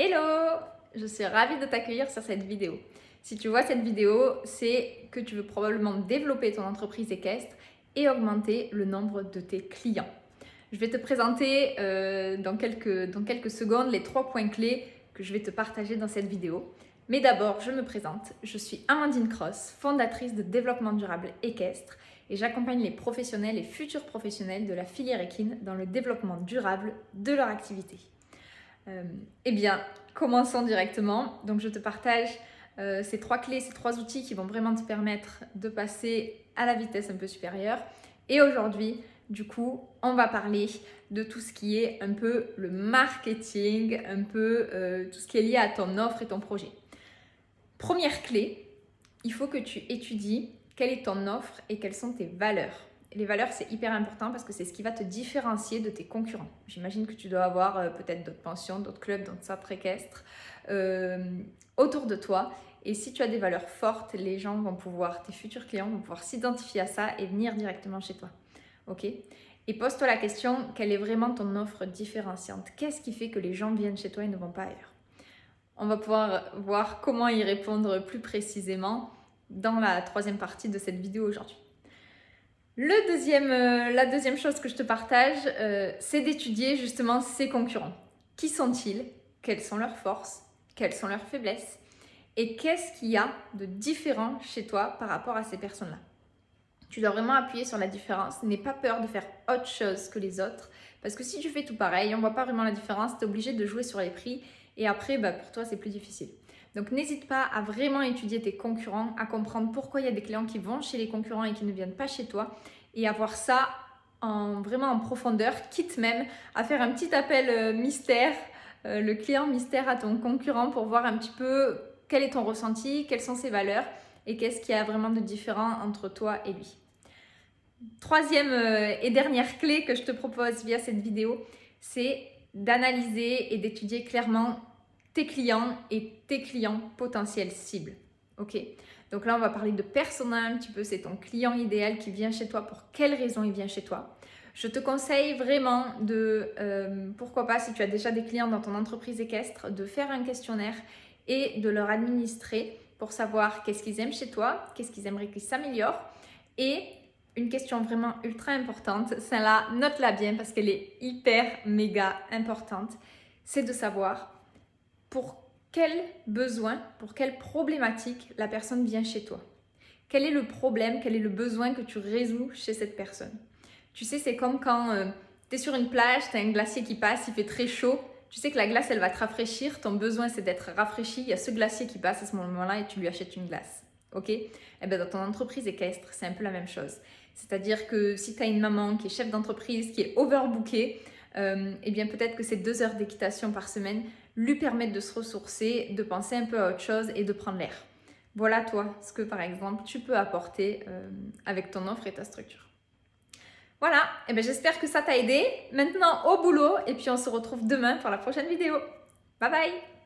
Hello! Je suis ravie de t'accueillir sur cette vidéo. Si tu vois cette vidéo, c'est que tu veux probablement développer ton entreprise équestre et augmenter le nombre de tes clients. Je vais te présenter dans quelques secondes les 3 points clés que je vais te partager dans cette vidéo. Mais d'abord, je me présente. Je suis Amandine Cross, fondatrice de Développement Durable Équestre et j'accompagne les professionnels et futurs professionnels de la filière équine dans le développement durable de leur activité. Eh bien, commençons directement. Donc, je te partage ces 3 clés, ces 3 outils qui vont vraiment te permettre de passer à la vitesse un peu supérieure. Et aujourd'hui, du coup, on va parler de tout ce qui est un peu le marketing, un peu tout ce qui est lié à ton offre et ton projet. Première clé, il faut que tu étudies quelle est ton offre et quelles sont tes valeurs. Les valeurs, c'est hyper important parce que c'est ce qui va te différencier de tes concurrents. J'imagine que tu dois avoir peut-être d'autres pensions, d'autres clubs, d'autres centres équestres autour de toi. Et si tu as des valeurs fortes, les gens vont pouvoir, tes futurs clients vont pouvoir s'identifier à ça et venir directement chez toi. Ok ? Et pose-toi la question, quelle est vraiment ton offre différenciante ? Qu'est-ce qui fait que les gens viennent chez toi et ne vont pas ailleurs ? On va pouvoir voir comment y répondre plus précisément dans la 3e partie de cette vidéo aujourd'hui. La deuxième chose que je te partage, c'est d'étudier justement ces concurrents. Qui sont-ils ? Quelles sont leurs forces ? Quelles sont leurs faiblesses ? Et qu'est-ce qu'il y a de différent chez toi par rapport à ces personnes-là ? Tu dois vraiment appuyer sur la différence. N'aie pas peur de faire autre chose que les autres. Parce que si tu fais tout pareil, on ne voit pas vraiment la différence, tu es obligé de jouer sur les prix. Et après, pour toi, c'est plus difficile. Donc, n'hésite pas à vraiment étudier tes concurrents, à comprendre pourquoi il y a des clients qui vont chez les concurrents et qui ne viennent pas chez toi. Et à voir ça vraiment en profondeur, quitte même à faire un petit appel mystère, le client mystère à ton concurrent pour voir un petit peu quel est ton ressenti, quelles sont ses valeurs et qu'est-ce qu'il y a vraiment de différent entre toi et lui. 3e et dernière clé que je te propose via cette vidéo, c'est d'analyser et d'étudier clairement tes clients et tes clients potentiels cibles. Ok ? Donc là, on va parler de persona un petit peu. C'est ton client idéal qui vient chez toi. Pour quelles raisons il vient chez toi ? Je te conseille vraiment de, pourquoi pas, si tu as déjà des clients dans ton entreprise équestre, de faire un questionnaire et de leur administrer pour savoir qu'est-ce qu'ils aiment chez toi, qu'est-ce qu'ils aimeraient qu'ils s'améliorent. Et une question vraiment ultra importante, celle-là, note-la bien parce qu'elle est hyper méga importante, c'est de savoir pour quel besoin, pour quelle problématique la personne vient chez toi. Quel est le problème, quel est le besoin que tu résous chez cette personne ? Tu sais, c'est comme quand tu es sur une plage, tu as un glacier qui passe, il fait très chaud. Tu sais que la glace, elle va te rafraîchir. Ton besoin, c'est d'être rafraîchi. Il y a ce glacier qui passe à ce moment-là et tu lui achètes une glace. Ok ? Et bien, dans ton entreprise équestre, c'est un peu la même chose. C'est-à-dire que si tu as une maman qui est chef d'entreprise, qui est overbookée, eh bien peut-être que ces 2 heures d'équitation par semaine lui permettent de se ressourcer, de penser un peu à autre chose et de prendre l'air. Voilà toi, ce que par exemple tu peux apporter avec ton offre et ta structure. Voilà, et bien j'espère que ça t'a aidé. Maintenant au boulot et puis on se retrouve demain pour la prochaine vidéo. Bye bye!